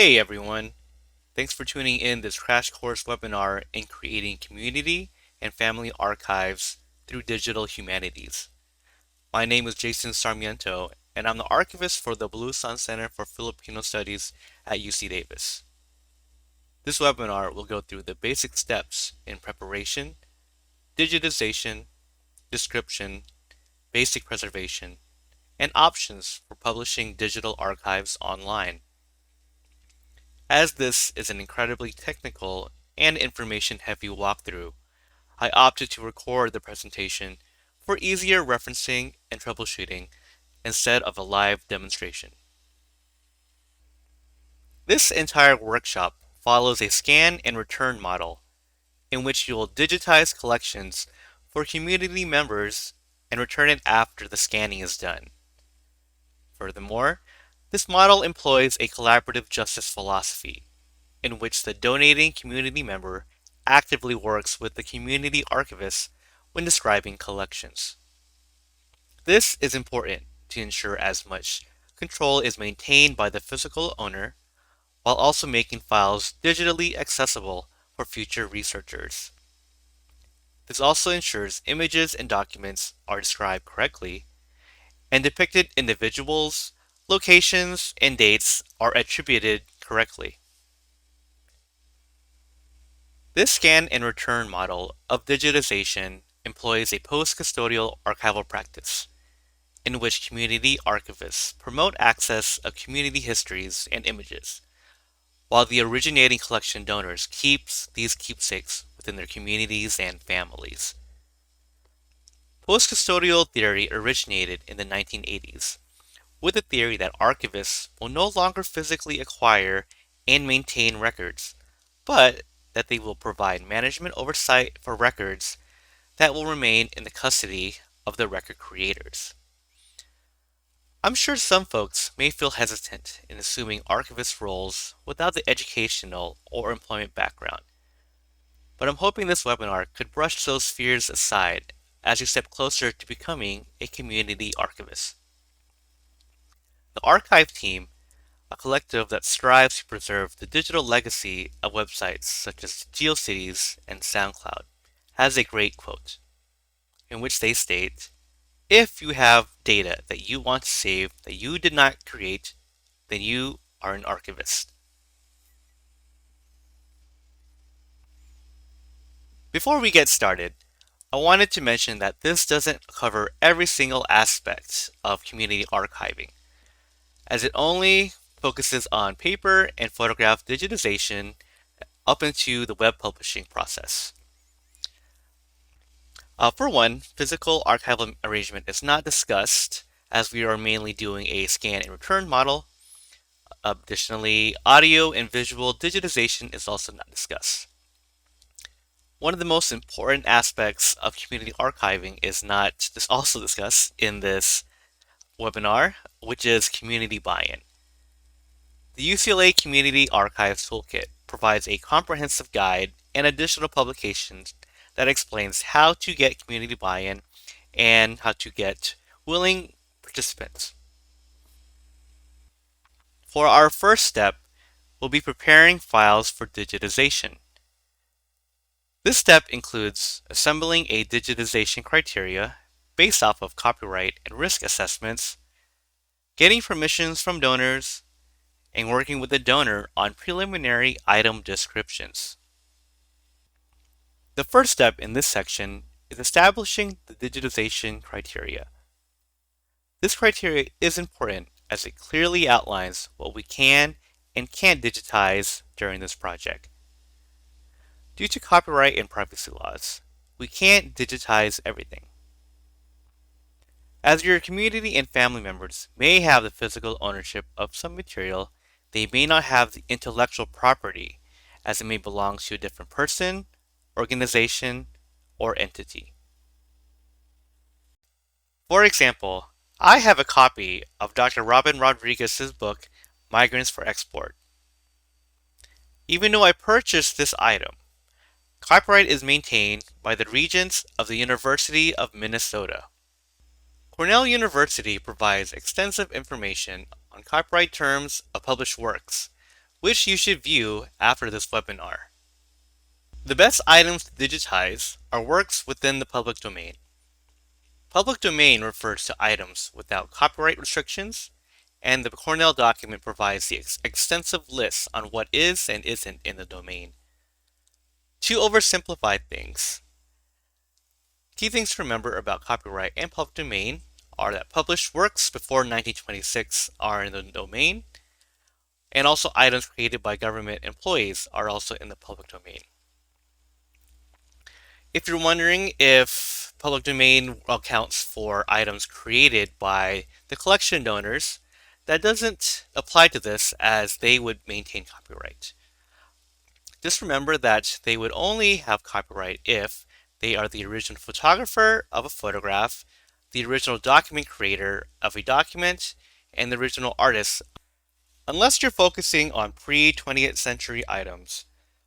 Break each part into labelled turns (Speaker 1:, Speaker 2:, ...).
Speaker 1: Hey everyone! Thanks for tuning in this crash course webinar in creating community and family archives through digital humanities. My name is Jason Sarmiento, and I'm the archivist for the Bulosan Center for Filipino Studies at UC Davis. This webinar will go through the basic steps in preparation, digitization, description, basic preservation, and options for publishing digital archives online. As this is an incredibly technical and information-heavy walkthrough, I opted to record the presentation for easier referencing and troubleshooting instead of a live demonstration. This entire workshop follows a scan and return model in which you will digitize collections for community members and return it after the scanning is done. Furthermore, this model employs a collaborative justice philosophy in which the donating community member actively works with the community archivist when describing collections. This is important to ensure as much control is maintained by the physical owner while also making files digitally accessible for future researchers. This also ensures images and documents are described correctly and depicted individuals, locations, and dates are attributed correctly. This scan and return model of digitization employs a post-custodial archival practice, in which community archivists promote access of community histories and images, while the originating collection donors keeps these keepsakes within their communities and families. Post-custodial theory originated in the 1980s, with the theory that archivists will no longer physically acquire and maintain records, but that they will provide management oversight for records that will remain in the custody of the record creators. I'm sure some folks may feel hesitant in assuming archivist roles without the educational or employment background, but I'm hoping this webinar could brush those fears aside as you step closer to becoming a community archivist. The archive team, a collective that strives to preserve the digital legacy of websites such as GeoCities and SoundCloud, has a great quote, in which they state, "If you have data that you want to save that you did not create, then you are an archivist." Before we get started, I wanted to mention that this doesn't cover every single aspect of community archiving, as it only focuses on paper and photograph digitization up into the web publishing process. For one, physical archival arrangement is not discussed as we are mainly doing a scan and return model. Additionally, audio and visual digitization is also not discussed. One of the most important aspects of community archiving is not also discussed in this webinar, which is community buy-in. The UCLA Community Archives Toolkit provides a comprehensive guide and additional publications that explains how to get community buy-in and how to get willing participants. For our first step, we'll be preparing files for digitization. This step includes assembling a digitization criteria based off of copyright and risk assessments, getting permissions from donors, and working with the donor on preliminary item descriptions. The first step in this section is establishing the digitization criteria. This criteria is important as it clearly outlines what we can and can't digitize during this project. Due to copyright and privacy laws, we can't digitize everything. As your community and family members may have the physical ownership of some material, they may not have the intellectual property, as it may belong to a different person, organization, or entity. For example, I have a copy of Dr. Robin Rodriguez's book, Migrants for Export. Even though I purchased this item, copyright is maintained by the Regents of the University of Minnesota. Cornell University provides extensive information on copyright terms of published works, which you should view after this webinar. The best items to digitize are works within the public domain. Public domain refers to items without copyright restrictions, and the Cornell document provides the extensive list on what is and isn't in the domain. To oversimplify things, key things to remember about copyright and public domain are that published works before 1926 are in the domain, and also items created by government employees are also in the public domain. If you're wondering if public domain accounts for items created by the collection donors, that doesn't apply to this as they would maintain copyright. Just remember that they would only have copyright if they are the original photographer of a photograph, the original document creator of a document, and the original artist, unless you're focusing on pre-20th century items,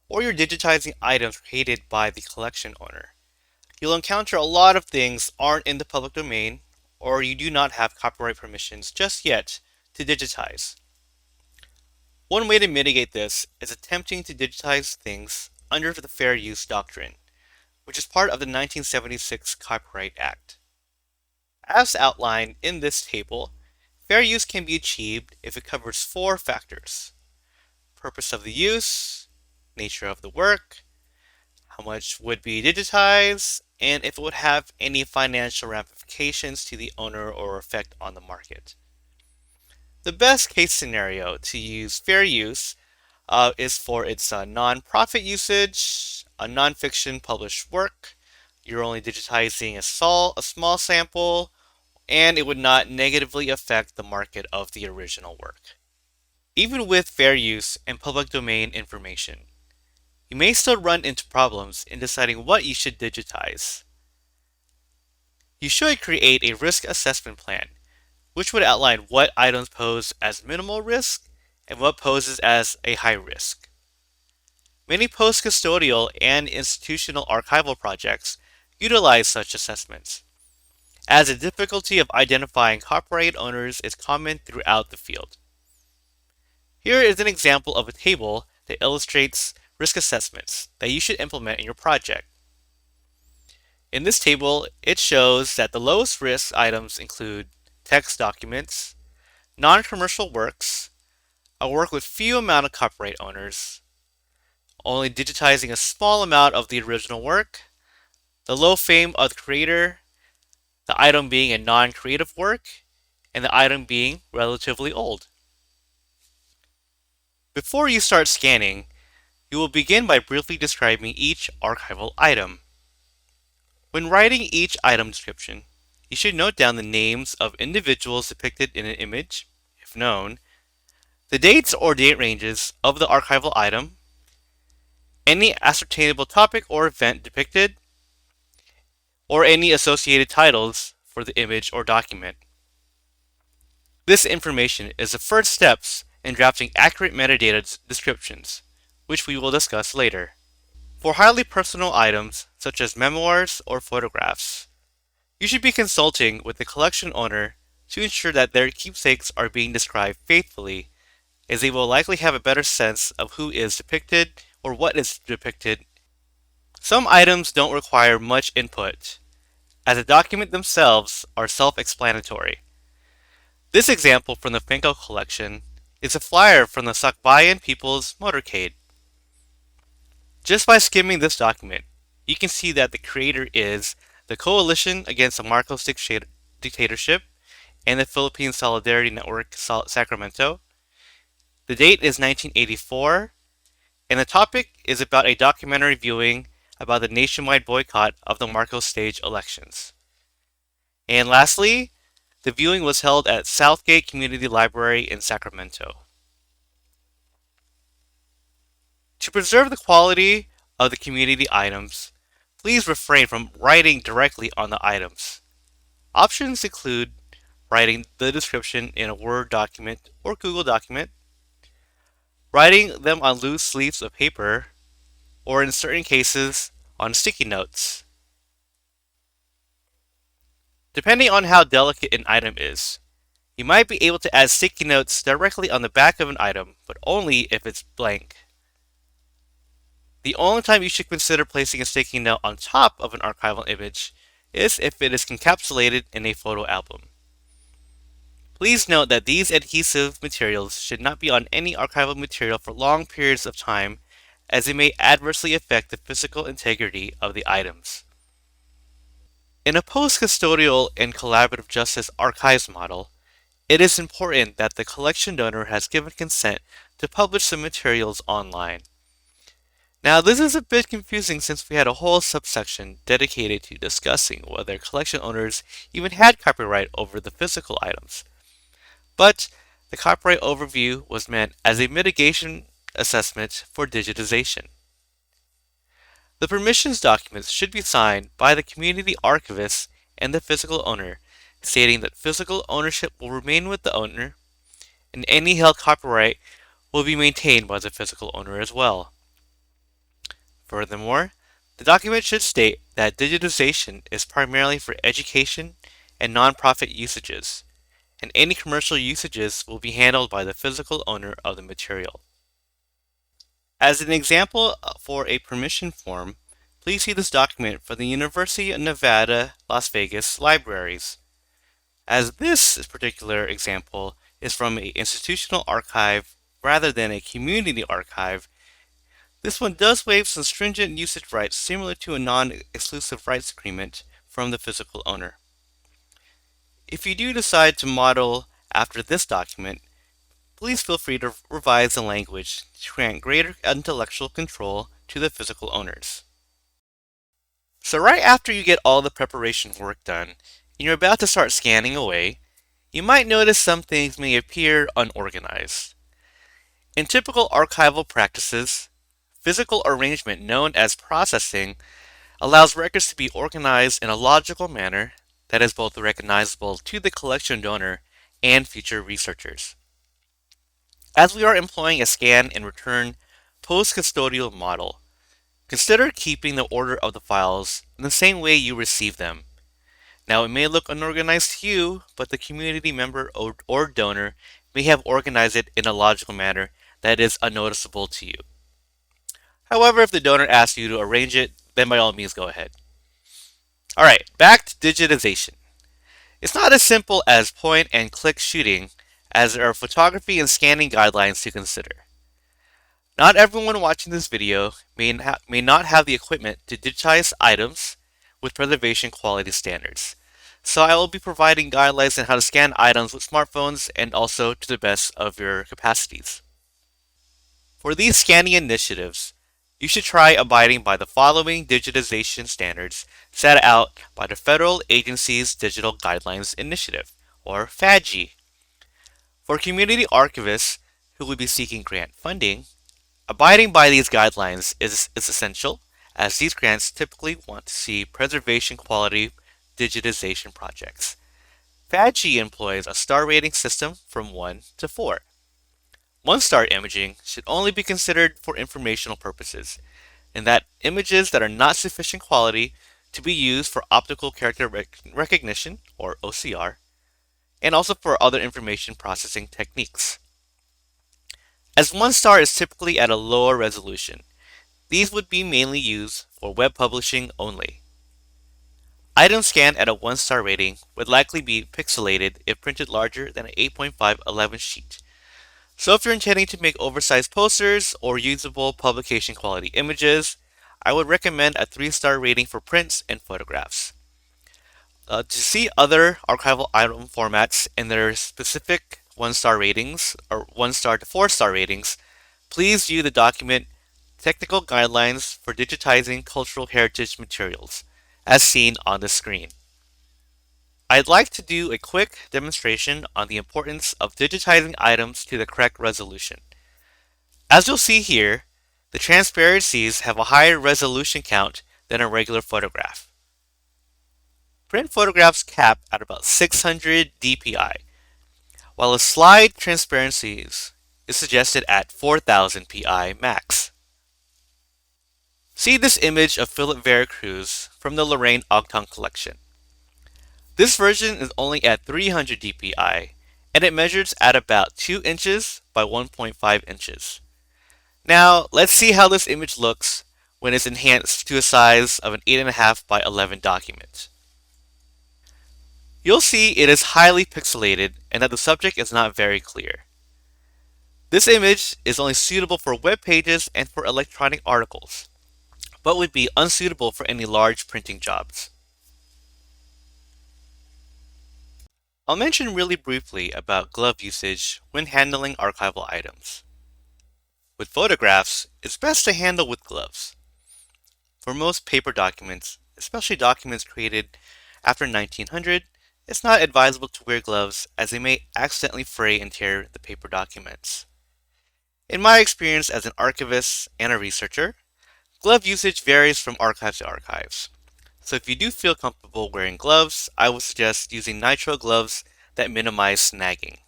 Speaker 1: or you're digitizing items created by the collection owner. You'll encounter a lot of things aren't in the public domain, or you do not have copyright permissions just yet to digitize. One way to mitigate this is attempting to digitize things under the Fair Use Doctrine, which is part of the 1976 Copyright Act. As outlined in this table, fair use can be achieved if it covers 4 factors: purpose of the use, nature of the work, how much would be digitized, and if it would have any financial ramifications to the owner or effect on the market. The best case scenario to use fair use is for its non-profit usage, a non-fiction published work. You're only digitizing a small sample, and it would not negatively affect the market of the original work. Even with fair use and public domain information, you may still run into problems in deciding what you should digitize. You should create a risk assessment plan, which would outline what items pose as minimal risk and what poses as a high risk. Many post-custodial and institutional archival projects utilize such assessments, as the difficulty of identifying copyright owners is common throughout the field. Here is an example of a table that illustrates risk assessments that you should implement in your project. In this table, it shows that the lowest risk items include text documents, non-commercial works, a work with few amount of copyright owners, only digitizing a small amount of the original work, the low fame of the creator, the item being a non-creative work, and the item being relatively old. Before you start scanning, you will begin by briefly describing each archival item. When writing each item description, you should note down the names of individuals depicted in an image, if known, the dates or date ranges of the archival item, any ascertainable topic or event depicted, or any associated titles for the image or document. This information is the first steps in drafting accurate metadata descriptions, which we will discuss later. For highly personal items, such as memoirs or photographs, you should be consulting with the collection owner to ensure that their keepsakes are being described faithfully, as they will likely have a better sense of who is depicted or what is depicted. Some items don't require much input, as the documents themselves are self-explanatory. This example from the Franco collection is a flyer from the Sakbayan People's Motorcade. Just by skimming this document, you can see that the creator is the Coalition Against the Marcos Dictatorship and the Philippine Solidarity Network Sacramento. The date is 1984, and the topic is about a documentary viewing about the nationwide boycott of the Marcos stage elections. And lastly, the viewing was held at Southgate Community Library in Sacramento. To preserve the quality of the community items, please refrain from writing directly on the items. Options include writing the description in a Word document or Google document, writing them on loose leaves of paper, or in certain cases, on sticky notes. Depending on how delicate an item is, You might be able to add sticky notes directly on the back of an item, but only if it's blank. The only time you should consider placing a sticky note on top of an archival image is if it is encapsulated in a photo album. Please note that these adhesive materials should not be on any archival material for long periods of time, as they may adversely affect the physical integrity of the items. In a post-custodial and collaborative justice archives model, it is important that the collection donor has given consent to publish the materials online. Now, this is a bit confusing since we had a whole subsection dedicated to discussing whether collection owners even had copyright over the physical items. But the copyright overview was meant as a mitigation assessment for digitization. The permissions documents should be signed by the community archivist and the physical owner, stating that physical ownership will remain with the owner, and any held copyright will be maintained by the physical owner as well. Furthermore, the document should state that digitization is primarily for education and nonprofit usages, and any commercial usages will be handled by the physical owner of the material. As an example for a permission form, please see this document for the University of Nevada, Las Vegas libraries. As this particular example is from an institutional archive rather than a community archive, this one does waive some stringent usage rights similar to a non-exclusive rights agreement from the physical owner. If you do decide to model after this document, please feel free to revise the language to grant greater intellectual control to the physical owners. So right after you get all the preparation work done, and you're about to start scanning away, you might notice some things may appear unorganized. In typical archival practices, physical arrangement known as processing allows records to be organized in a logical manner that is both recognizable to the collection donor and future researchers. As we are employing a scan and return post-custodial model, consider keeping the order of the files in the same way you receive them. Now, it may look unorganized to you, but the community member or donor may have organized it in a logical manner that is unnoticeable to you. However, if the donor asks you to arrange it, then by all means go ahead. Alright, back to digitization. It's not as simple as point and click shooting, as there are photography and scanning guidelines to consider. Not everyone watching this video may not have the equipment to digitize items with preservation quality standards. So I will be providing guidelines on how to scan items with smartphones and also to the best of your capacities. For these scanning initiatives, you should try abiding by the following digitization standards set out by the Federal Agency's Digital Guidelines Initiative, or FADGI. For community archivists who will be seeking grant funding, abiding by these guidelines is essential, as these grants typically want to see preservation quality digitization projects. FADGI employs a star rating system from 1 to 4. One-star imaging should only be considered for informational purposes, and that images that are not sufficient quality to be used for optical character recognition, or OCR, and also for other information processing techniques. As one star is typically at a lower resolution, these would be mainly used for web publishing only. Items scanned at a 1-star rating would likely be pixelated if printed larger than an 8.511 sheet. So if you're intending to make oversized posters or usable publication quality images, I would recommend a 3-star rating for prints and photographs. To see other archival item formats and their specific 1-star ratings, or 1-star to 4-star ratings, please view the document Technical Guidelines for Digitizing Cultural Heritage Materials, as seen on the screen. I'd like to do a quick demonstration on the importance of digitizing items to the correct resolution. As you'll see here, the transparencies have a higher resolution count than a regular photograph. Print photographs cap at about 600 dpi, while a slide transparencies is suggested at 4000 pi max. See this image of Philip Veracruz from the Lorraine Ogton collection. This version is only at 300 dpi, and it measures at about 2 inches by 1.5 inches. Now, let's see how this image looks when it's enhanced to a size of an 8.5 by 11 document. You'll see it is highly pixelated and that the subject is not very clear. This image is only suitable for web pages and for electronic articles, but would be unsuitable for any large printing jobs. I'll mention really briefly about glove usage when handling archival items. With photographs, it's best to handle with gloves. For most paper documents, especially documents created after 1900, it's not advisable to wear gloves as they may accidentally fray and tear the paper documents. In my experience as an archivist and a researcher, glove usage varies from archives to archives. So if you do feel comfortable wearing gloves, I would suggest using nitrile gloves that minimize snagging.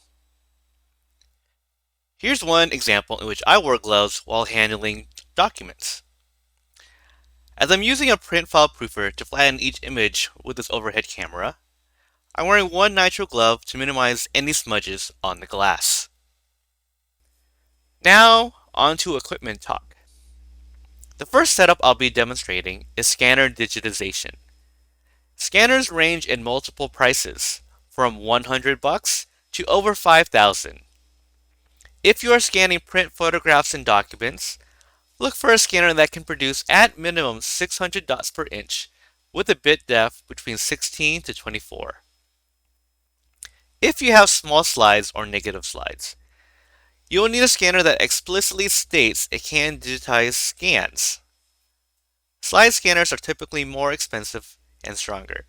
Speaker 1: Here's one example in which I wore gloves while handling documents. As I'm using a print file proofer to flatten each image with this overhead camera, I'm wearing one nitrile glove to minimize any smudges on the glass. Now, on to equipment talk. The first setup I'll be demonstrating is scanner digitization. Scanners range in multiple prices, from $100 to over $5,000. If you are scanning print photographs and documents, look for a scanner that can produce at minimum 600 dots per inch with a bit depth between 16 to 24. If you have small slides or negative slides, you will need a scanner that explicitly states it can digitize scans. Slide scanners are typically more expensive and stronger,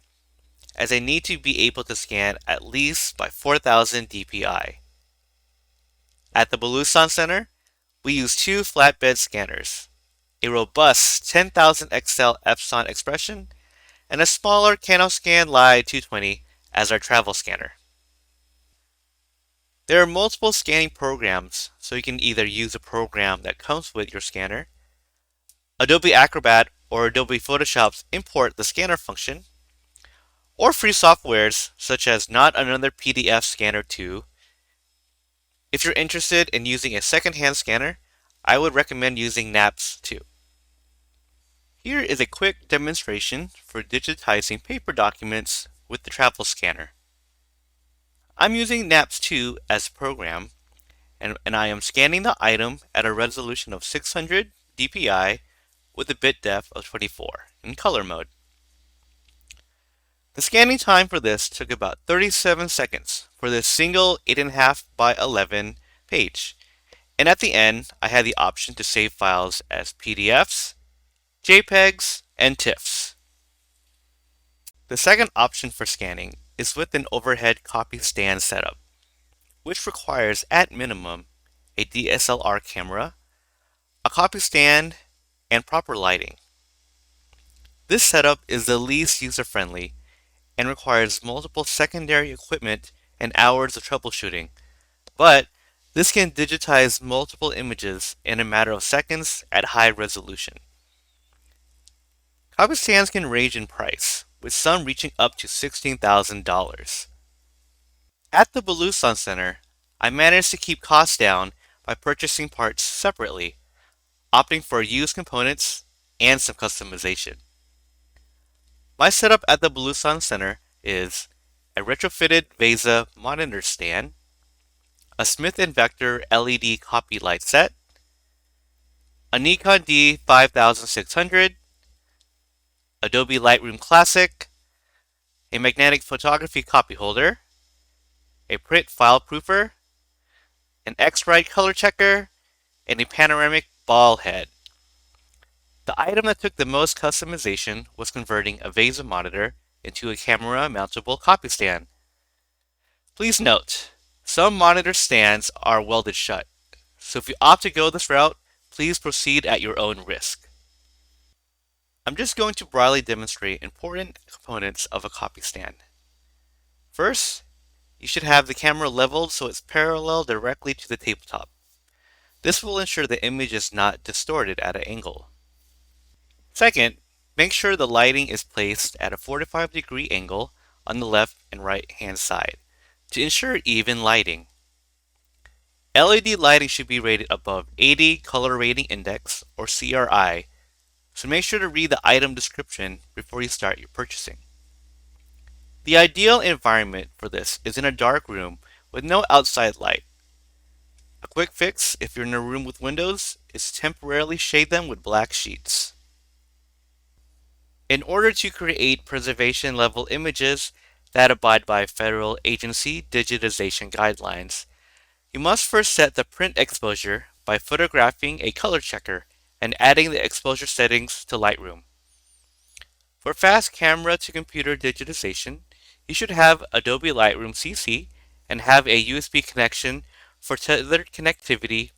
Speaker 1: as they need to be able to scan at least by 4000 dpi. At the Bulosan Center, we use two flatbed scanners, a robust 10,000 XL Epson Expression, and a smaller CanoScan Li 220 as our travel scanner. There are multiple scanning programs, so you can either use a program that comes with your scanner, Adobe Acrobat or Adobe Photoshop's import the scanner function, or free softwares such as Not Another PDF Scanner 2. If you're interested in using a second-hand scanner, I would recommend using NAPS 2. Here is a quick demonstration for digitizing paper documents with the travel scanner. I'm using NAPS 2 as a program, and I am scanning the item at a resolution of 600 dpi with a bit depth of 24 in color mode. The scanning time for this took about 37 seconds for this single 8.5 by 11 page, and at the end I had the option to save files as PDFs, JPEGs, and TIFFs. The second option for scanning is with an overhead copy stand setup, which requires at minimum a DSLR camera, a copy stand, and proper lighting. This setup is the least user-friendly and requires multiple secondary equipment and hours of troubleshooting, but this can digitize multiple images in a matter of seconds at high resolution. Copy stands can range in price, with some reaching up to $16,000. At the Bulosan Center, I managed to keep costs down by purchasing parts separately, opting for used components and some customization. My setup at the Bulosan Center is a retrofitted VESA monitor stand, a Smith & Vector LED copy light set, a Nikon D5600, Adobe Lightroom Classic, a magnetic photography copy holder, a print file proofer, an X-Rite color checker, and a panoramic ball head. The item that took the most customization was converting a VESA monitor into a camera mountable copy stand. Please note, some monitor stands are welded shut, so if you opt to go this route, please proceed at your own risk. I'm just going to broadly demonstrate important components of a copy stand. First, you should have the camera leveled so it's parallel directly to the tabletop. This will ensure the image is not distorted at an angle. Second, make sure the lighting is placed at a 45-degree angle on the left and right hand side To ensure even lighting, LED lighting should be rated above 80 Color Rating Index or CRI, so make sure to read the item description before you start your purchasing. The ideal environment for this is in a dark room with no outside light. A quick fix, if you're in a room with windows, is temporarily shade them with black sheets. In order to create preservation level images that abide by federal agency digitization guidelines, you must first set the print exposure by photographing a color checker and adding the exposure settings to Lightroom. For fast camera to computer digitization, you should have Adobe Lightroom CC and have a USB connection for tethered connectivity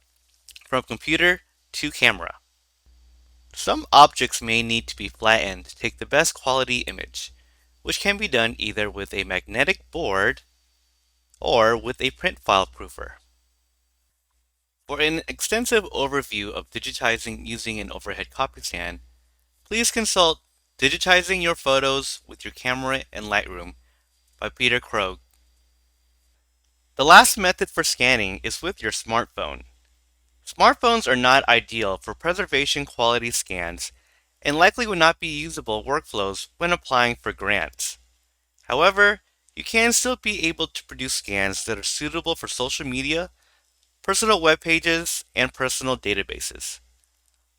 Speaker 1: from computer to camera. Some objects may need to be flattened to take the best quality image, which can be done either with a magnetic board or with a print file proofer. For an extensive overview of digitizing using an overhead copy stand, please consult Digitizing Your Photos with Your Camera in Lightroom by Peter Krogh. The last method for scanning is with your smartphone. Smartphones are not ideal for preservation quality scans and likely would not be usable workflows when applying for grants. However, you can still be able to produce scans that are suitable for social media, personal web pages, and personal databases.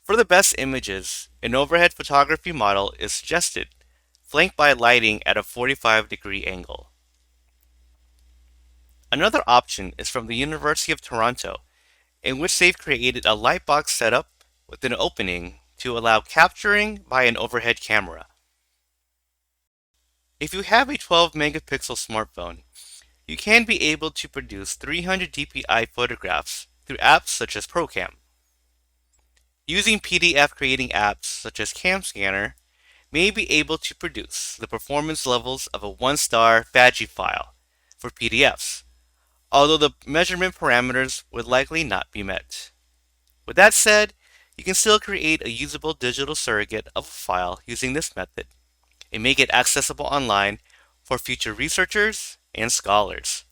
Speaker 1: For the best images, an overhead photography model is suggested, flanked by lighting at a 45-degree angle. Another option is from the University of Toronto, in which they've created a lightbox setup with an opening to allow capturing by an overhead camera. If you have a 12 megapixel smartphone, you can be able to produce 300 dpi photographs through apps such as ProCam. Using PDF creating apps such as CamScanner may be able to produce the performance levels of a 1-star FADGI file for PDFs, although the measurement parameters would likely not be met. With that said, you can still create a usable digital surrogate of a file using this method and make it accessible online for future researchers and scholars.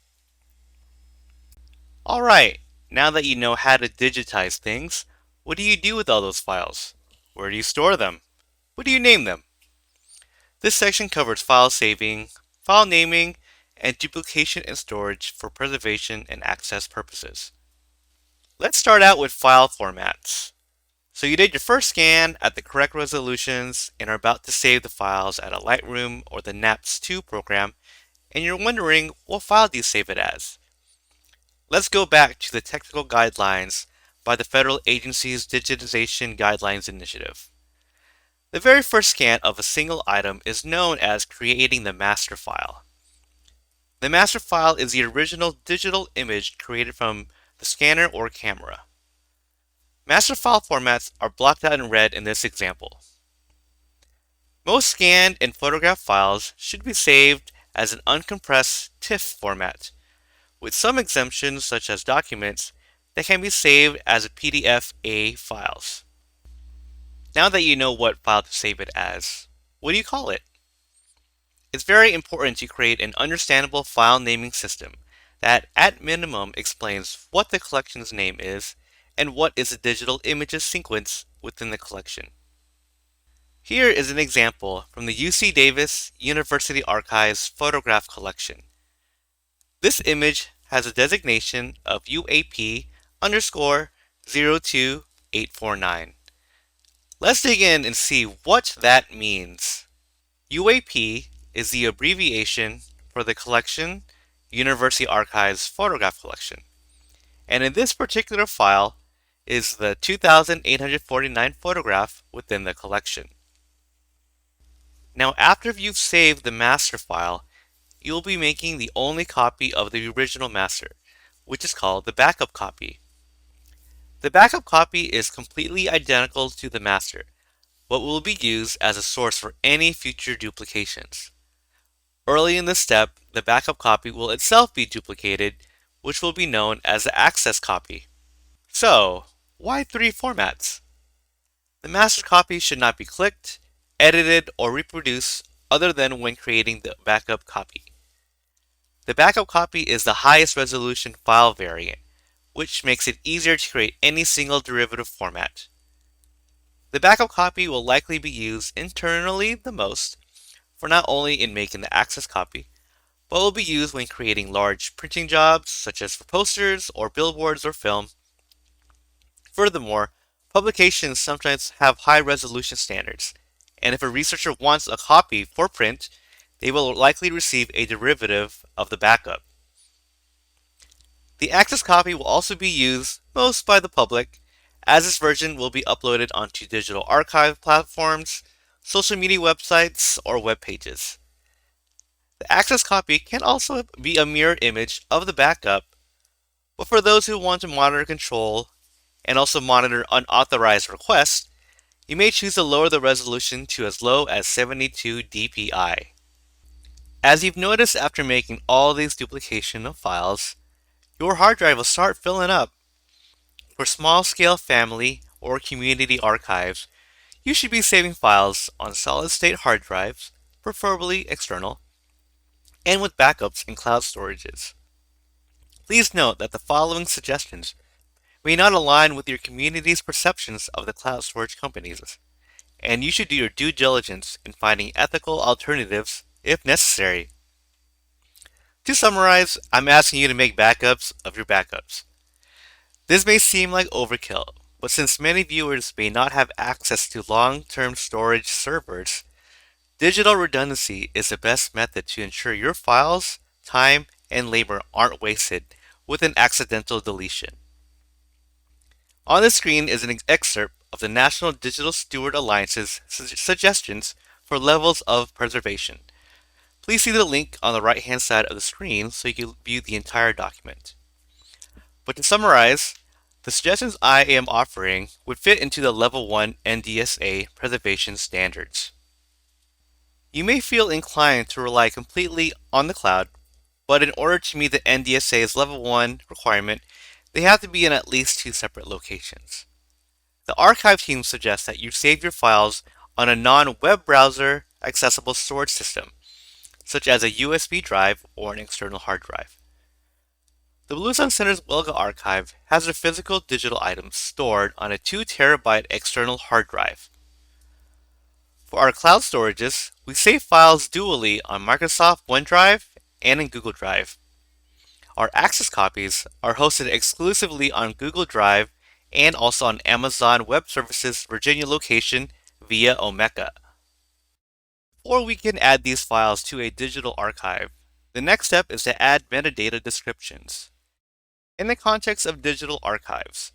Speaker 1: Alright, now that you know how to digitize things, what do you do with all those files? Where do you store them? What do you name them? This section covers file saving, file naming, and duplication and storage for preservation and access purposes. Let's start out with file formats. So you did your first scan at the correct resolutions and are about to save the files at a Lightroom or the NAPS2 program, and you're wondering what file do you save it as? Let's go back to the technical guidelines by the federal agency's Digitization Guidelines Initiative. The very first scan of a single item is known as creating the master file. The master file is the original digital image created from the scanner or camera. Master file formats are blocked out in red in this example. Most scanned and photographed files should be saved as an uncompressed TIFF format, with some exemptions such as documents that can be saved as PDF-A files. Now that you know what file to save it as, what do you call it? It's very important to create an understandable file naming system that at minimum explains what the collection's name is and what is the digital images sequence within the collection. Here is an example from the UC Davis University Archives photograph collection. This image has a designation of UAP_02849. Let's dig in and see what that means. UAP is the abbreviation for the collection University Archives Photograph Collection, and in this particular file is the 2,849 photograph within the collection. Now after you've saved the master file, you'll be making the only copy of the original master, which is called the backup copy. The backup copy is completely identical to the master, but will be used as a source for any future duplications. Early in this step, the backup copy will itself be duplicated, which will be known as the access copy. So, why 3 formats? The master copy should not be clicked, edited, or reproduced other than when creating the backup copy. The backup copy is the highest resolution file variant, which makes it easier to create any single derivative format. The backup copy will likely be used internally the most, for not only in making the access copy, but will be used when creating large printing jobs, such as for posters or billboards or film. Furthermore, publications sometimes have high resolution standards, and if a researcher wants a copy for print, they will likely receive a derivative of the backup. The access copy will also be used most by the public, as this version will be uploaded onto digital archive platforms, social media websites, or web pages. The access copy can also be a mirror image of the backup, but for those who want to monitor control and also monitor unauthorized requests, you may choose to lower the resolution to as low as 72 dpi. As you've noticed after making all these duplication of files, your hard drive will start filling up. For small-scale family or community archives, you should be saving files on solid-state hard drives, preferably external, and with backups in cloud storages. Please note that the following suggestions may not align with your community's perceptions of the cloud storage companies, and you should do your due diligence in finding ethical alternatives if necessary. To summarize, I'm asking you to make backups of your backups. This may seem like overkill, but since many viewers may not have access to long-term storage servers, digital redundancy is the best method to ensure your files, time, and labor aren't wasted with an accidental deletion. On the screen is an excerpt of the National Digital Steward Alliance's suggestions for levels of preservation. Please see the link on the right-hand side of the screen so you can view the entire document. But to summarize, the suggestions I am offering would fit into the Level 1 NDSA preservation standards. You may feel inclined to rely completely on the cloud, but in order to meet the NDSA's Level 1 requirement, they have to be in at least 2 separate locations. The archive team suggests that you save your files on a non-web browser accessible storage system, such as a USB drive or an external hard drive. The Bulosan Center's Wilga archive has their physical digital items stored on a 2 terabyte external hard drive. For our cloud storages, we save files dually on Microsoft OneDrive and in Google Drive. Our access copies are hosted exclusively on Google Drive and also on Amazon Web Services' Virginia location via Omeka. Before we can add these files to a digital archive, the next step is to add metadata descriptions. In the context of digital archives,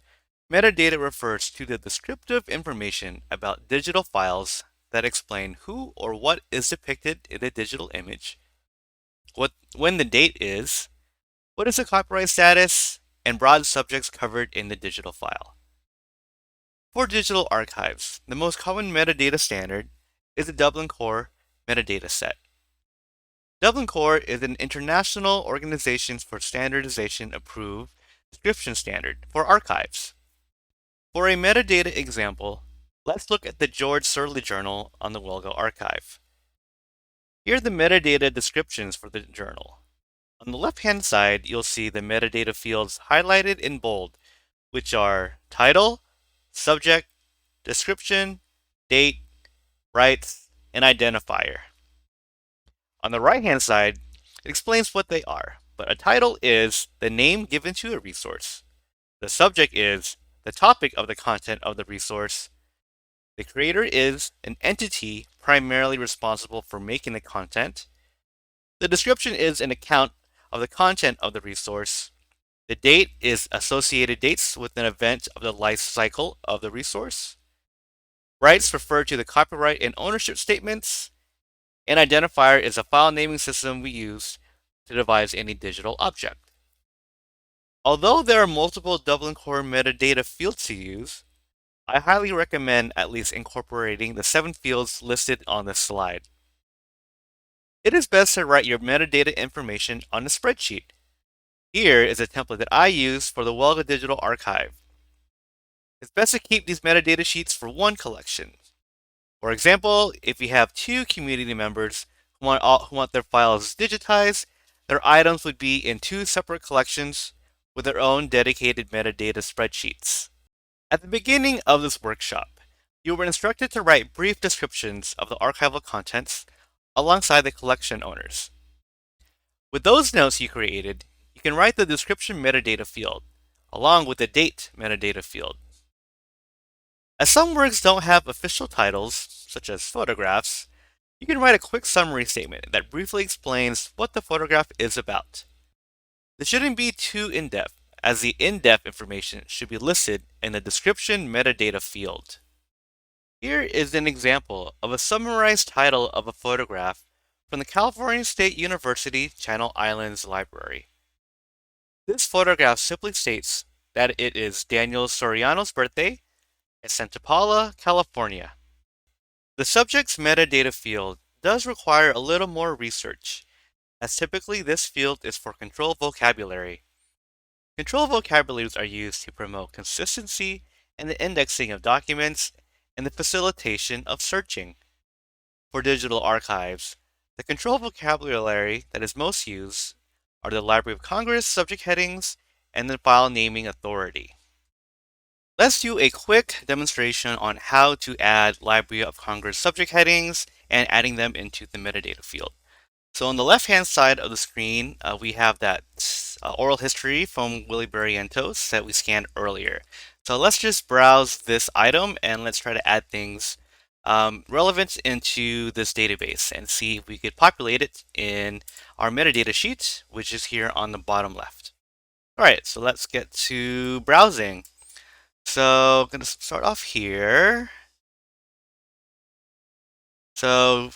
Speaker 1: metadata refers to the descriptive information about digital files that explain who or what is depicted in the digital image, when the date is, what is the copyright status, and broad subjects covered in the digital file. For digital archives, the most common metadata standard is the Dublin Core metadata set. Dublin Core is an international organization for standardization approved description standard for archives. For a metadata example, let's look at the George Surley Journal on the Wilga archive. Here are the metadata descriptions for the journal. On the left-hand side, you'll see the metadata fields highlighted in bold, which are title, subject, description, date, rights, and identifier. On the right-hand side, it explains what they are, but a title is the name given to a resource. The subject is the topic of the content of the resource. The creator is an entity primarily responsible for making the content. The description is an account of the content of the resource. The date is associated dates with an event of the life cycle of the resource. Rights refer to the copyright and ownership statements. An identifier is a file naming system we use to devise any digital object. Although there are multiple Dublin Core metadata fields to use, I highly recommend at least incorporating the 7 fields listed on this slide. It is best to write your metadata information on a spreadsheet. Here is a template that I use for the Wilga Digital Archive. It's best to keep these metadata sheets for one collection. For example, if you have 2 community members who want their files digitized, Their items would be in two separate collections with their own dedicated metadata spreadsheets. At the beginning of this workshop, you were instructed to write brief descriptions of the archival contents alongside the collection owners. With those notes you created, you can write the description metadata field, along with the date metadata field. As some works don't have official titles, such as photographs, you can write a quick summary statement that briefly explains what the photograph is about. This shouldn't be too in-depth, as the in-depth information should be listed in the description metadata field. Here is an example of a summarized title of a photograph from the California State University Channel Islands Library. This photograph simply states that it is Daniel Soriano's birthday in Santa Paula, California. The subject's metadata field does require a little more research, as typically this field is for control vocabulary. Control vocabularies are used to promote consistency in the indexing of documents and the facilitation of searching. For digital archives, the control vocabulary that is most used are the Library of Congress subject headings and the file naming authority. Let's do a quick demonstration on how to add Library of Congress subject headings and adding them into the metadata field. So on the left-hand side of the screen, we have that oral history from Willie Barrientos that we scanned earlier. So let's just browse this item and let's try to add things relevant into this database and see if we could populate it in our metadata sheet, which is here on the bottom left. All right, so let's get to browsing. So I'm going to start off here. So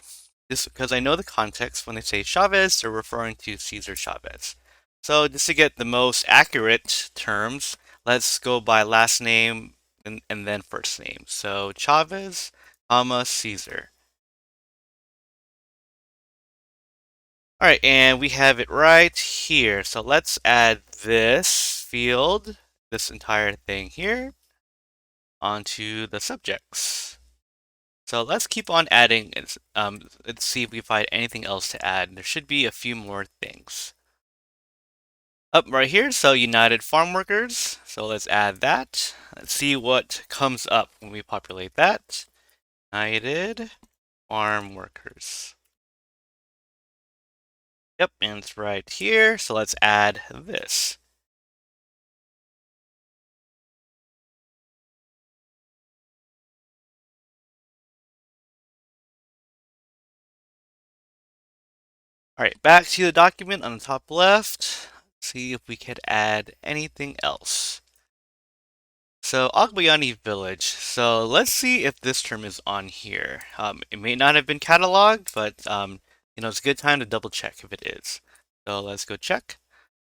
Speaker 1: this because I know the context when they say Chavez, they're referring to Cesar Chavez. So just to get the most accurate terms, let's go by last name and then first name. So Chavez, Caesar. All right, and we have it right here. So let's add this field, this entire thing here, onto the subjects. So let's keep on adding, let's see if we find anything else to add. There should be a few more things. Up right here, so United Farm Workers. So let's add that. Let's see what comes up when we populate that. United Farm Workers. Yep, and it's right here. So let's add this. All right, back to the document on the top left. See if we could add anything else. So Agbayani Village. So let's see if this term is on here. It may not have been cataloged, but it's a good time to double check if it is. So let's go check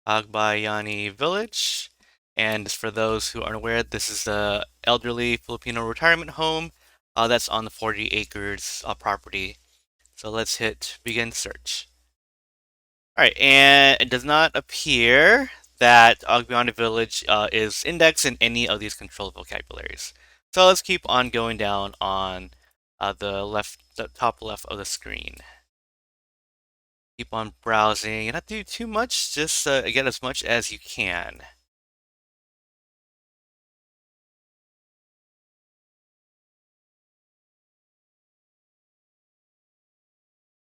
Speaker 1: Agbayani Village. And for those who aren't aware, this is the elderly Filipino retirement home that's on the 40 acres property. So let's hit begin search. All right, and it does not appear that Agbayani Village is indexed in any of these controlled vocabularies. So let's keep on going down on the top left of the screen. Keep on browsing, and not do too much, just get as much as you can.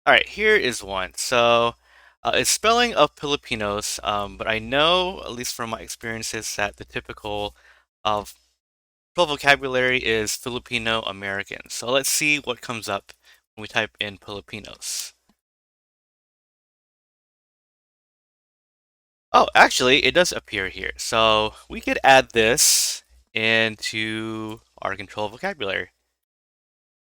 Speaker 1: All right, here is one. So it's spelling of Filipinos, but I know, at least from my experiences, that the typical of vocabulary is Filipino American. So let's see what comes up when we type in Filipinos. Oh, actually, it does appear here. So we could add this into our control vocabulary.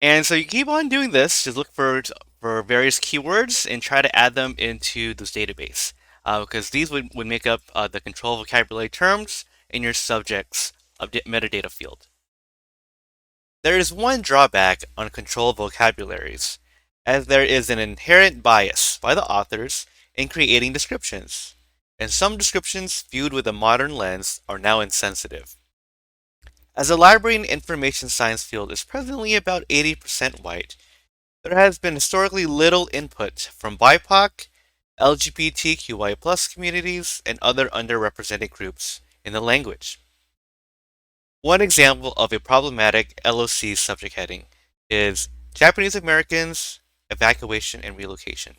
Speaker 1: And so you keep on doing this, just look for various keywords and try to add them into this database. Because these would make up the control vocabulary terms in your subject's metadata field. There is one drawback on control vocabularies, as there is an inherent bias by the authors in creating descriptions, and some descriptions viewed with a modern lens are now insensitive. As the library and information science field is presently about 80% white, there has been historically little input from BIPOC LGBTQI+ communities, and other underrepresented groups in the language. One example of a problematic LOC subject heading is Japanese Americans, Evacuation and Relocation.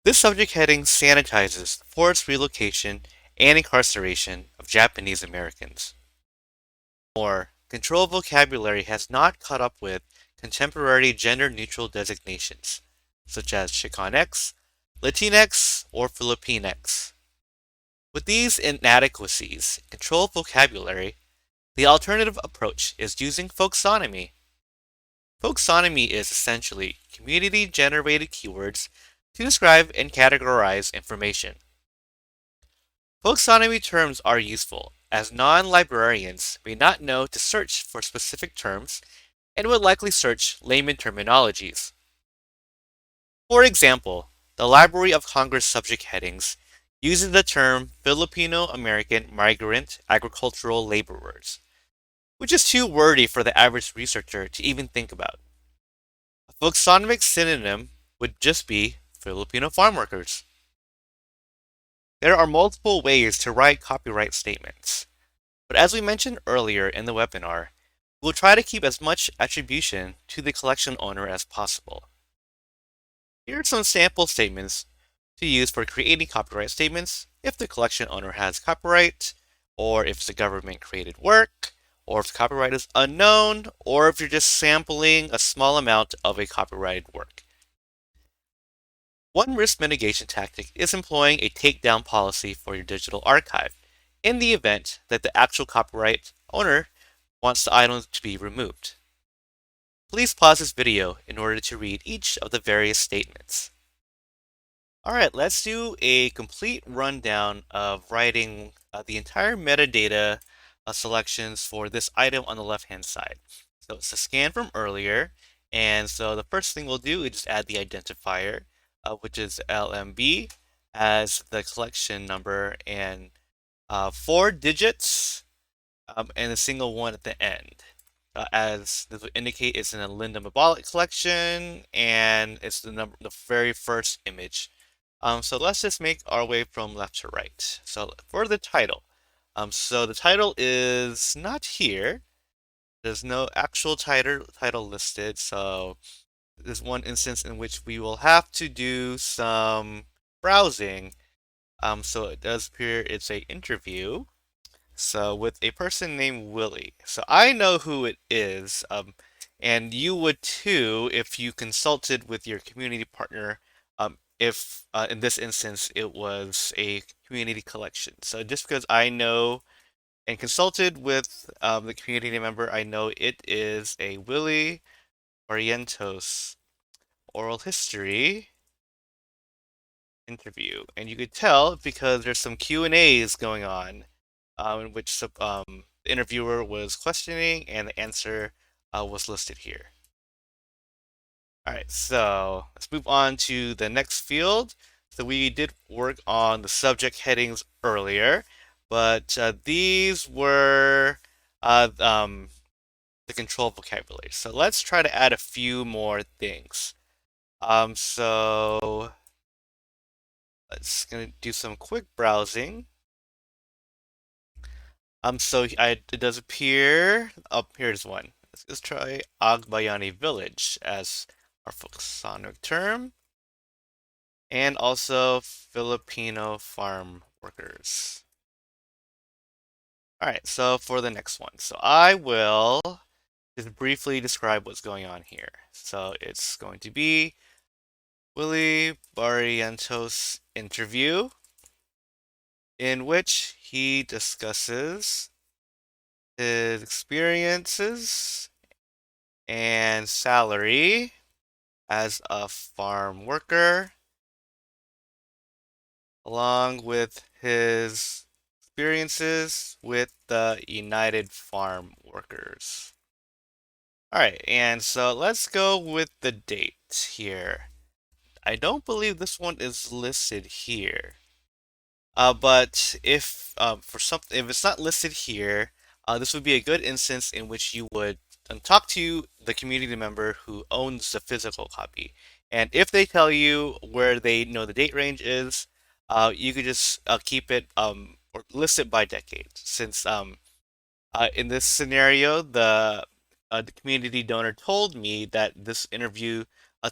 Speaker 1: This subject heading sanitizes the forced relocation and incarceration of Japanese Americans. More, control vocabulary has not caught up with contemporary gender-neutral designations, such as Chicanx, Latinx, or Filipinx. With these inadequacies in control vocabulary, the alternative approach is using Folksonomy. Folksonomy is essentially community-generated keywords to describe and categorize information. Folksonomy terms are useful, as non-librarians may not know to search for specific terms and would likely search layman terminologies. For example, the Library of Congress subject headings uses the term Filipino American migrant agricultural laborers, which is too wordy for the average researcher to even think about. A folksonomic synonym would just be Filipino farm workers. There are multiple ways to write copyright statements, but as we mentioned earlier in the webinar, we'll try to keep as much attribution to the collection owner as possible. Here are some sample statements to use for creating copyright statements if the collection owner has copyright, or if it's a government-created work, or if the copyright is unknown, or if you're just sampling a small amount of a copyrighted work. One risk mitigation tactic is employing a takedown policy for your digital archive in the event that the actual copyright owner wants the item to be removed. Please pause this video in order to read each of the various statements. Alright, let's do a complete rundown of writing the entire metadata selections for this item on the left-hand side. So it's a scan from earlier, and so the first thing we'll do is just add the identifier, which is LMB, as the collection number, and 4 digits, and a single one at the end. As this would indicate, it's in a Linda Mabolic collection, and it's the very first image. So let's just make our way from left to right. So for the title, so the title is not here. There's no actual title listed. So there's one instance in which we will have to do some browsing. So it does appear it's a interview. So with a person named Willie. So I know who it is, and you would too if you consulted with your community partner, if in this instance it was a community collection. So just because I know and consulted with the community member, I know it is a Willie Barrientos oral history interview, and you could tell because there's some Q&As going on, in which the interviewer was questioning and the answer was listed here. All right, so let's move on to the next field. So we did work on the subject headings earlier, but these were the control vocabulary. So let's try to add a few more things. So let's gonna do some quick browsing. So it does appear. Oh, here's one. Let's try Agbayani Village as our Folksonic term, and also Filipino farm workers. All right, so for the next one, so I will just briefly describe what's going on here. So it's going to be Willie Barrientos interview, in which he discusses his experiences and salary as a farm worker, along with his experiences with the United Farm Workers. Alright, and so let's go with the date here. I don't believe this one is listed here. But if if it's not listed here, this would be a good instance in which you would talk to the community member who owns the physical copy And if they tell you where they know the date range is, you could just keep it or list it by decade. Since in this scenario, the community donor told me that this interview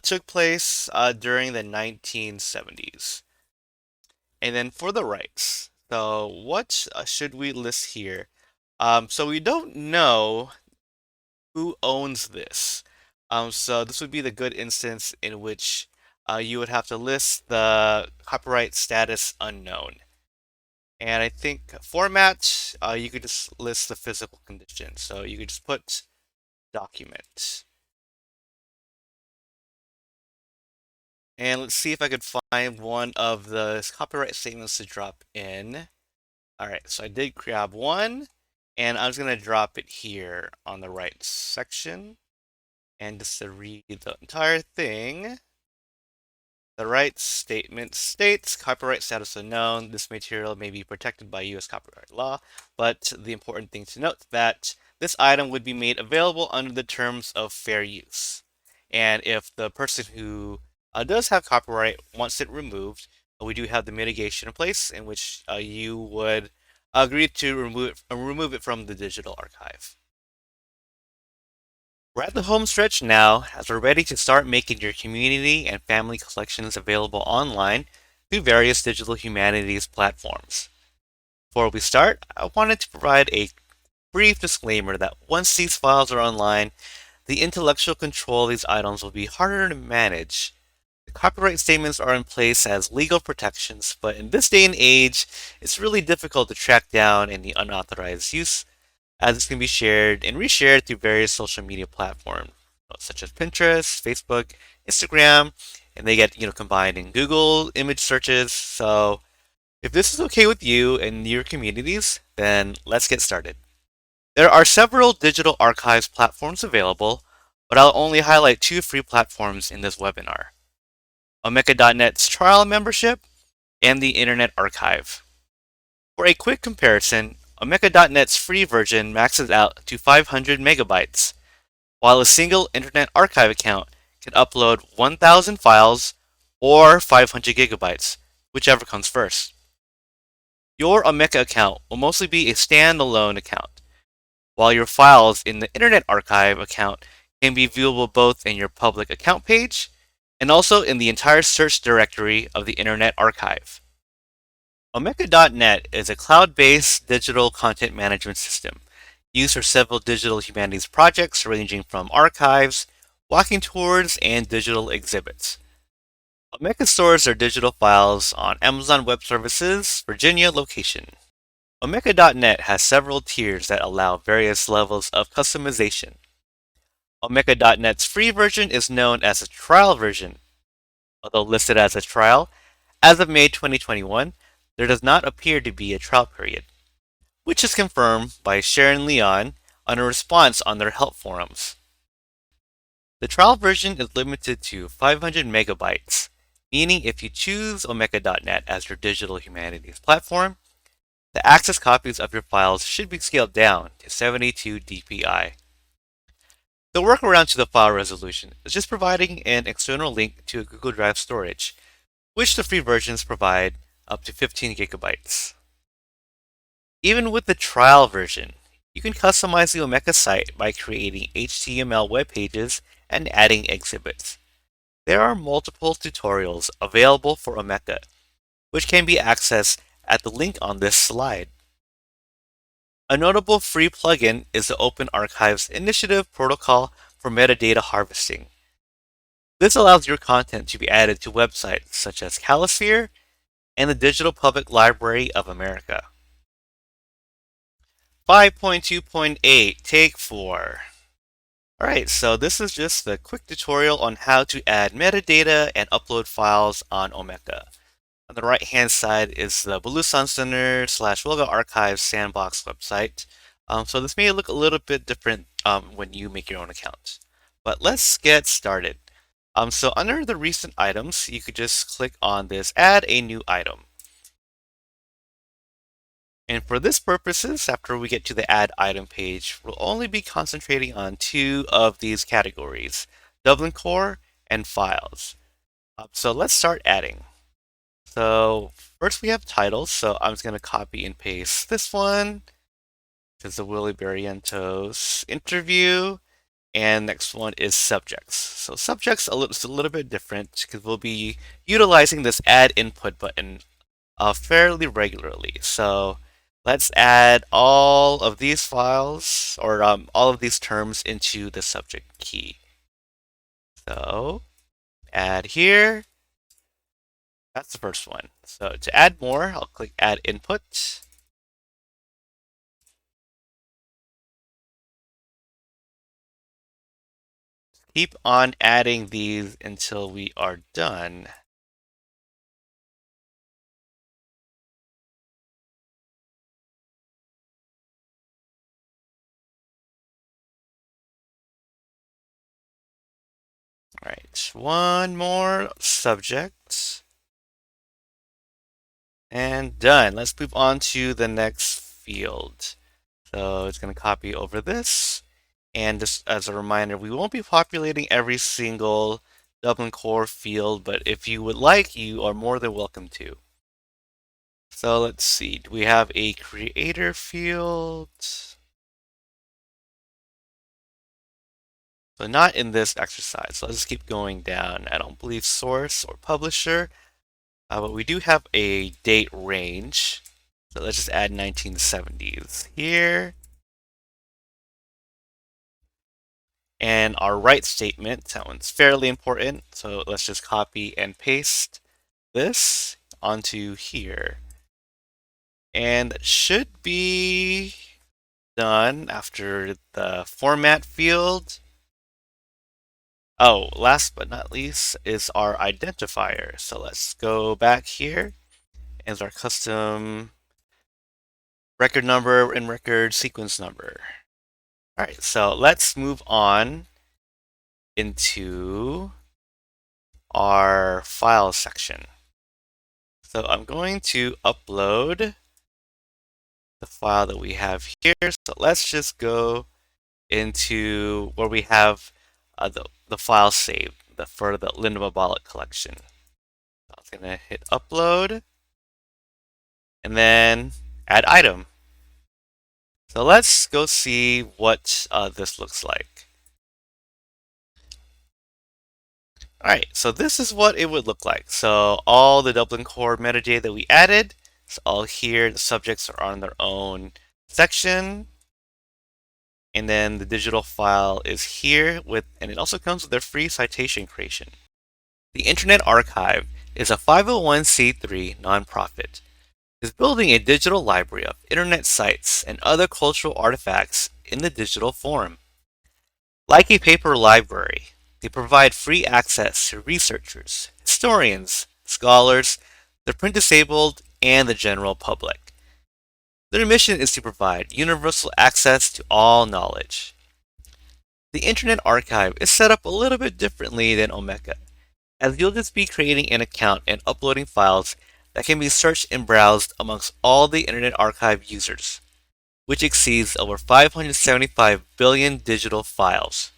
Speaker 1: took place during the 1970s. And then for the rights, so what should we list here? So we don't know who owns this. So this would be the good instance in which you would have to list the copyright status unknown. And I think format, you could just list the physical condition. So you could just put document. And let's see if I could find one of the copyright statements to drop in. All right, so I did grab one, and I was going to drop it here on the right section. And just to read the entire thing, the rights statement states copyright status unknown. This material may be protected by U.S. copyright law, but the important thing to note is that this item would be made available under the terms of fair use. And if the person who does have copyright wants it removed, we do have the mitigation in place in which you would agree to remove it from the digital archive. We're at the home stretch now as we're ready to start making your community and family collections available online through various digital humanities platforms. Before we start, I wanted to provide a brief disclaimer that once these files are online, the intellectual control of these items will be harder to manage. The copyright statements are in place as legal protections, but in this day and age, it's really difficult to track down any unauthorized use as this can be shared and reshared through various social media platforms such as Pinterest, Facebook, Instagram, and they get combined in Google image searches. So if this is okay with you and your communities, then let's get started. There are several digital archives platforms available, but I'll only highlight two free platforms in this webinar: Omeka.net's trial membership and the Internet Archive. For a quick comparison, Omeka.net's free version maxes out to 500 megabytes, while a single Internet Archive account can upload 1,000 files or 500 gigabytes, whichever comes first. Your Omeka account will mostly be a standalone account, while your files in the Internet Archive account can be viewable both in your public account page and also in the entire search directory of the Internet Archive. Omeka.net is a cloud-based digital content management system used for several digital humanities projects ranging from archives, walking tours, and digital exhibits. Omeka stores their digital files on Amazon Web Services, Virginia location. Omeka.net has several tiers that allow various levels of customization. Omeka.net's free version is known as a trial version. Although listed as a trial, as of May 2021, there does not appear to be a trial period, which is confirmed by Sharon Leon on a response on their help forums. The trial version is limited to 500 megabytes, meaning if you choose Omeka.net as your digital humanities platform, the access copies of your files should be scaled down to 72 dpi. The workaround to the file resolution is just providing an external link to a Google Drive storage, which the free versions provide up to 15 gigabytes. Even with the trial version, you can customize the Omeka site by creating HTML web pages and adding exhibits. There are multiple tutorials available for Omeka, which can be accessed at the link on this slide. A notable free plugin is the Open Archives Initiative protocol for metadata harvesting. This allows your content to be added to websites such as Calisphere and the Digital Public Library of America. 5.2.8, Take 4. Alright, so this is just a quick tutorial on how to add metadata and upload files on Omeka. On the right hand side is the Bulosan Center / Wilga Archives Sandbox website. So this may look a little bit different when you make your own account. But let's get started. So under the recent items, you could just click on this Add a New Item. And for this purposes, after we get to the Add Item page, we'll only be concentrating on two of these categories, Dublin Core and Files. So let's start adding. So first we have titles. So I'm just going to copy and paste this one. This is the Willie Barrientos interview. And next one is subjects. So subjects is a little bit different because we'll be utilizing this add input button fairly regularly. So let's add all of these files or all of these terms into the subject key. So add here. That's the first one. So to add more, I'll click add input. Keep on adding these until we are done. All right, one more subject. And done. Let's move on to the next field. So it's going to copy over this. And just as a reminder, we won't be populating every single Dublin core field, but if you would like, you are more than welcome to. So let's see, do we have a creator field? So not in this exercise. So let's just keep going down. I don't believe source or publisher, but we do have a date range. So let's just add 1970s here. And our write statement, that one's fairly important. So let's just copy and paste this onto here. And it should be done after the format field. Oh, last but not least is our identifier. So let's go back here as our custom record number and record sequence number. All right, so let's move on into our file section. So I'm going to upload the file that we have here. So let's just go into where we have the file saved for the Linda Mabalik collection. So I'm going to hit upload and then add item. So let's go see what this looks like. All right, so this is what it would look like. So all the Dublin core metadata that we added, it's all here. The subjects are on their own section. And then the digital file is here and it also comes with a free citation creation. The Internet Archive is a 501c3 nonprofit. It's building a digital library of internet sites and other cultural artifacts in the digital form. Like a paper library, they provide free access to researchers, historians, scholars, the print disabled, and the general public. Their mission is to provide universal access to all knowledge. The Internet Archive is set up a little bit differently than Omeka, as you'll just be creating an account and uploading files that can be searched and browsed amongst all the Internet Archive users, which exceeds over 575 billion digital files.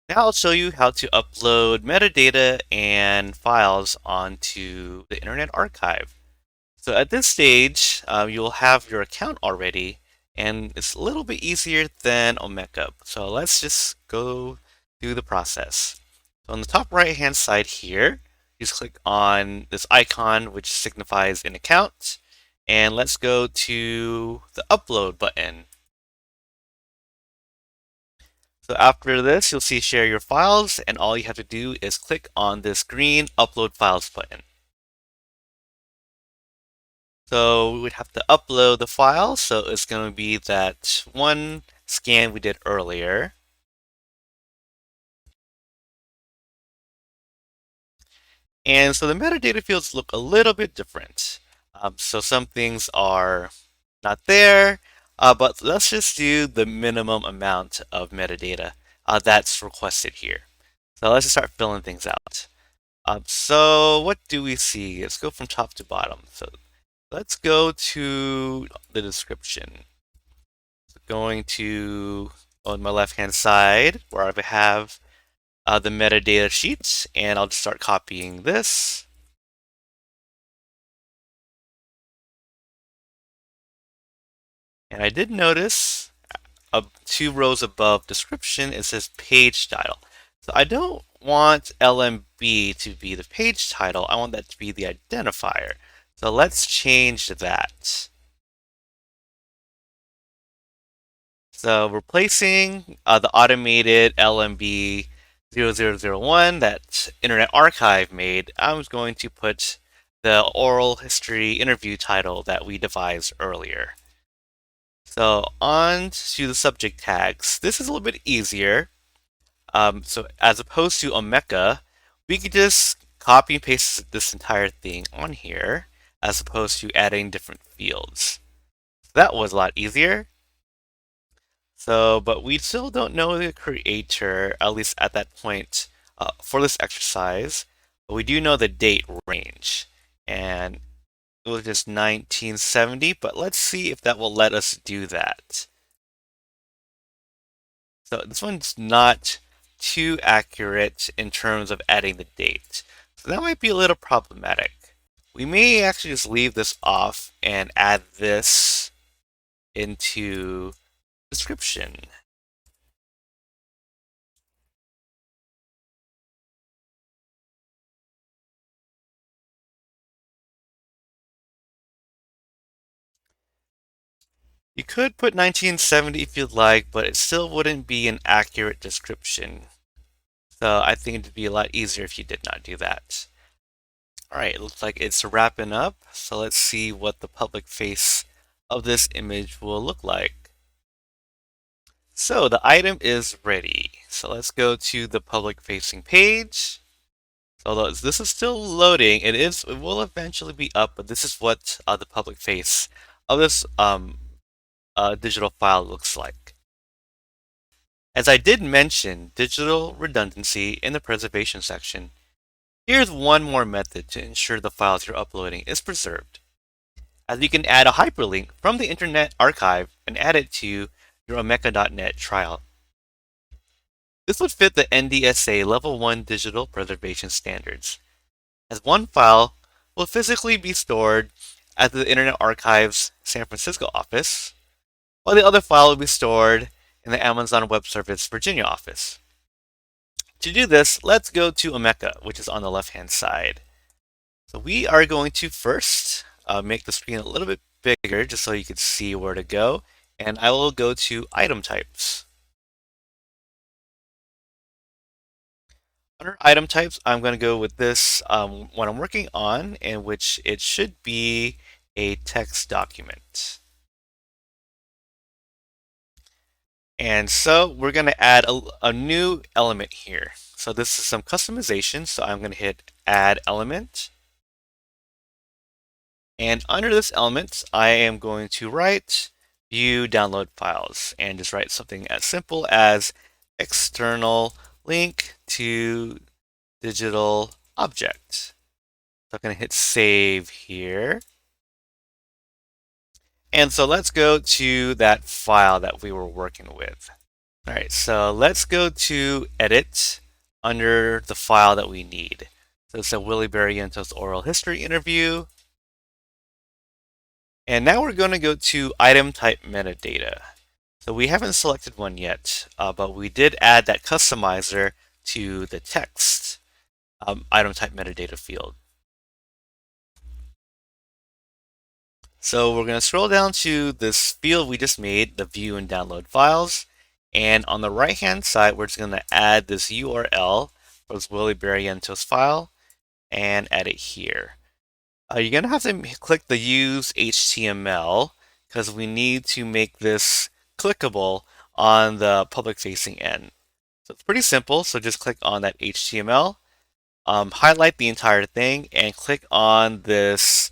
Speaker 1: Now I'll show you how to upload metadata and files onto the Internet Archive. So at this stage, you'll have your account already, and it's a little bit easier than Omeka. So let's just go through the process. So on the top right hand side here, just click on this icon which signifies an account, and let's go to the upload button. So after this, you'll see share your files, and all you have to do is click on this green upload files button. So we would have to upload the file. So it's going to be that one scan we did earlier. And so the metadata fields look a little bit different. So some things are not there, but let's just do the minimum amount of metadata that's requested here. So let's just start filling things out. So what do we see? Let's go from top to bottom. So let's go to the description. So going to on my left hand side where I have the metadata sheet, and I'll just start copying this. And I did notice 2 rows above description, it says page title. So I don't want LMB to be the page title. I want that to be the identifier. So let's change that. So replacing the automated LMB 0001 that Internet Archive made, I'm going to put the oral history interview title that we devised earlier. So on to the subject tags. This is a little bit easier. So as opposed to Omeka, we could just copy and paste this entire thing on here, as opposed to adding different fields. That was a lot easier. So, but we still don't know the creator, at least at that point, for this exercise. But we do know the date range. And it was just 1970, but let's see if that will let us do that. So this one's not too accurate in terms of adding the date. So that might be a little problematic. We may actually just leave this off and add this into description. You could put 1970 if you'd like, but it still wouldn't be an accurate description. So I think it'd be a lot easier if you did not do that. All right, it looks like it's wrapping up. So let's see what the public face of this image will look like. So the item is ready. So let's go to the public facing page. Although this is still loading, it will eventually be up, but this is what the public face of this digital file looks like. As I did mention digital redundancy in the preservation section, here's one more method to ensure the files you're uploading is preserved. As you can add a hyperlink from the Internet Archive and add it to your Omeka.net trial. This would fit the NDSA Level 1 digital preservation standards, as one file will physically be stored at the Internet Archive's San Francisco office, while the other file will be stored in the Amazon Web Service Virginia office. To do this, let's go to Omeka, which is on the left-hand side. So we are going to first make the screen a little bit bigger just so you can see where to go, and I will go to item types. Under item types, I'm going to go with this one I'm working on, in which it should be a text document. And so we're going to add a new element here. So this is some customization. So I'm going to hit add element. And under this element, I am going to write view download files and just write something as simple as external link to digital object. So I'm going to hit save here. And so let's go to that file that we were working with. All right, so let's go to edit under the file that we need. So it's a Willie Barrientos oral history interview. And now we're going to go to item type metadata. So we haven't selected one yet, but we did add that customizer to the text item type metadata field. So we're going to scroll down to this field we just made, the view and download files. And on the right hand side, we're just going to add this URL for this Willie Barrientos file and add it here. You're going to have to click the use HTML because we need to make this clickable on the public facing end. So it's pretty simple. So just click on that HTML, highlight the entire thing, and click on this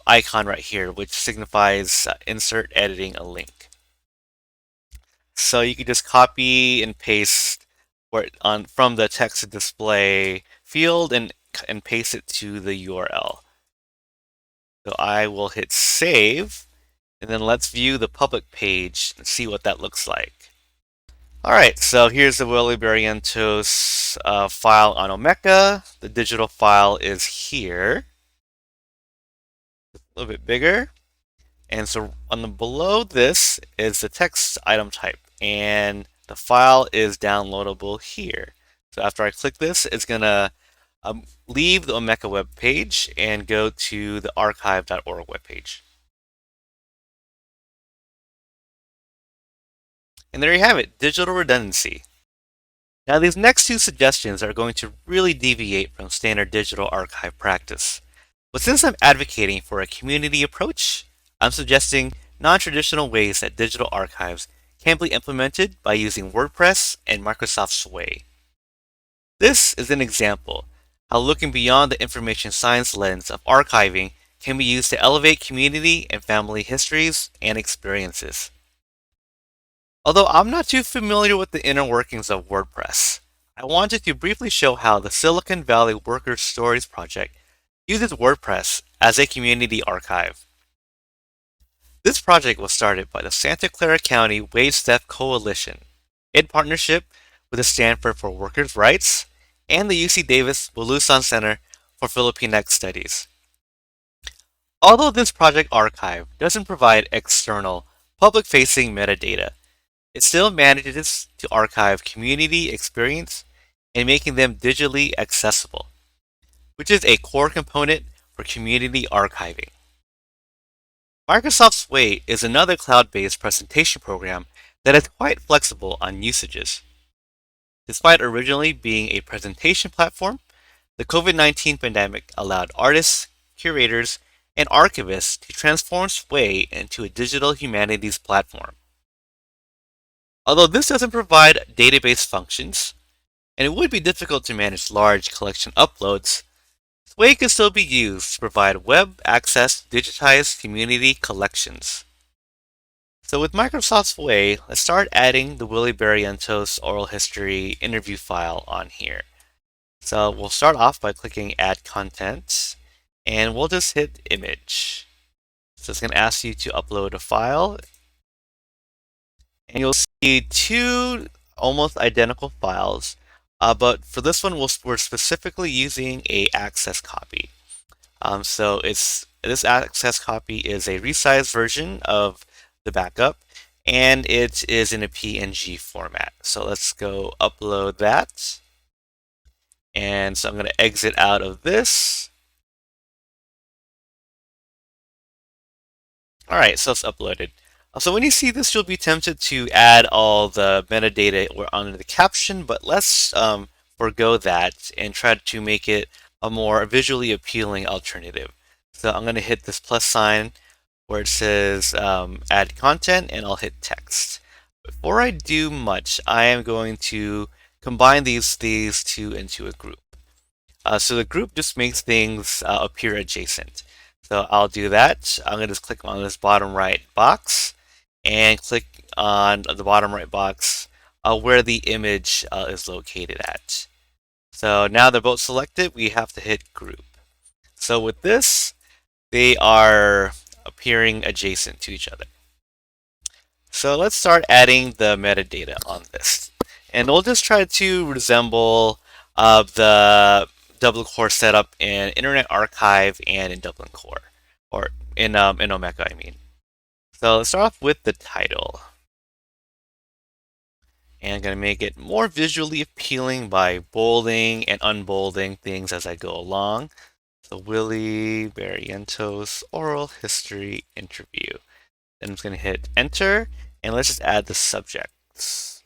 Speaker 1: icon right here, which signifies insert editing a link. So you can just copy and paste from the text to display field and paste it to the URL. So I will hit save, and then let's view the public page and see what that looks like. All right, so here's the Willy Barrientos file on Omeka. The digital file is here, a little bit bigger. And so on the below this is the text item type, and the file is downloadable here. So after I click this, it's gonna leave the Omeka web page and go to the archive.org web page. And there you have it, digital redundancy. Now these next two suggestions are going to really deviate from standard digital archive practice. But since I'm advocating for a community approach, I'm suggesting non-traditional ways that digital archives can be implemented by using WordPress and Microsoft Sway. This is an example how looking beyond the information science lens of archiving can be used to elevate community and family histories and experiences. Although I'm not too familiar with the inner workings of WordPress, I wanted to briefly show how the Silicon Valley Workers Stories project uses WordPress as a community archive. This project was started by the Santa Clara County Wage Theft Coalition in partnership with the Stanford for Workers' Rights and the UC Davis Bulosan Center for Filipinx Studies. Although this project archive doesn't provide external, public-facing metadata, it still manages to archive community experience and making them digitally accessible, which is a core component for community archiving. Microsoft Sway is another cloud-based presentation program that is quite flexible on usages. Despite originally being a presentation platform, the COVID-19 pandemic allowed artists, curators, and archivists to transform Sway into a digital humanities platform. Although this doesn't provide database functions, and it would be difficult to manage large collection uploads, Sway can still be used to provide web access to digitized community collections. So with Microsoft Sway, let's start adding the Willy Barrientos oral history interview file on here. So we'll start off by clicking Add Content, and we'll just hit Image. So it's going to ask you to upload a file, and you'll see two almost identical files, but for this one, we're specifically using a access copy. So this access copy is a resized version of the backup, and it is in a PNG format. So let's go upload that. And so I'm going to exit out of this. All right, so it's uploaded. So when you see this, you'll be tempted to add all the metadata under the caption, but let's forego that and try to make it a more visually appealing alternative. So I'm going to hit this plus sign where it says add content, and I'll hit text. Before I do much, I am going to combine these two into a group. So the group just makes things appear adjacent. So I'll do that. I'm going to just click on this bottom right box and click on the bottom right box where the image is located at. So now they're both selected, we have to hit group. So with this, they are appearing adjacent to each other. So let's start adding the metadata on this. And we'll just try to resemble the Dublin Core setup in Internet Archive and in Dublin Core, or in Omeka, I mean. So let's start off with the title. And I'm going to make it more visually appealing by bolding and unbolding things as I go along. So Willy Barrientos Oral History Interview. Then I'm just going to hit enter, and let's just add the subjects.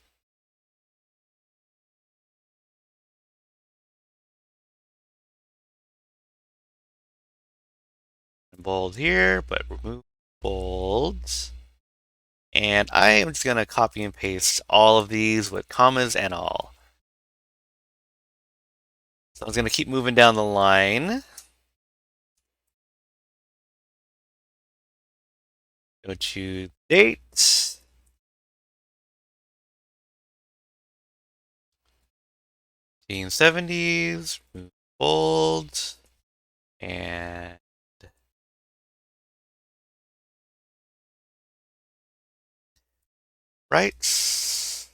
Speaker 1: Bold here, but remove bolds. And I am just going to copy and paste all of these with commas and all. So I'm going to keep moving down the line. Go to dates. 1970s, remove bold, and rights.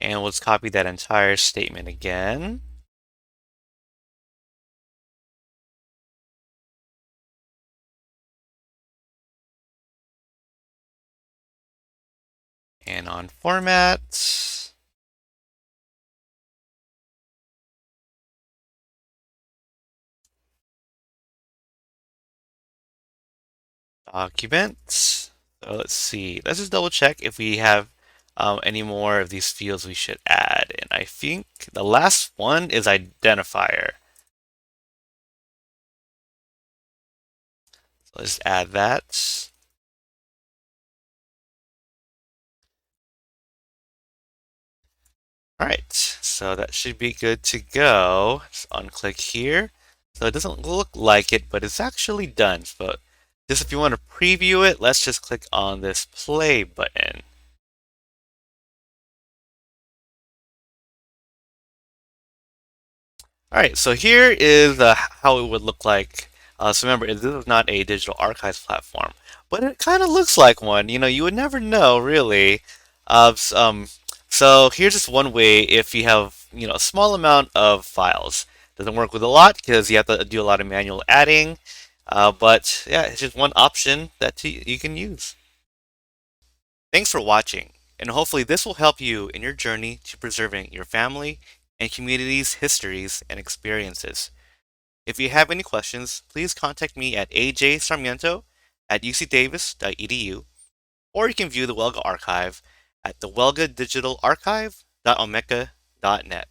Speaker 1: And let's copy that entire statement again. And on format, document. So let's see. Let's just double check if we have any more of these fields we should add. And I think the last one is identifier. So let's add that. All right, so that should be good to go. Just unclick here. So it doesn't look like it, but it's actually done. But just if you want to preview it, let's just click on this play button. All right, so here is how it would look like. So remember, this is not a digital archives platform, but it kind of looks like one. You would never know, really. So here's just one way if you have, a small amount of files. Doesn't work with a lot because you have to do a lot of manual adding. But yeah, it's just one option that you can use. Thanks for watching, and hopefully this will help you in your journey to preserving your family and community's histories and experiences. If you have any questions, please contact me at ajsarmiento@ucdavis.edu, or you can view the Welga archive at thewelgadigitalarchive.omeka.net.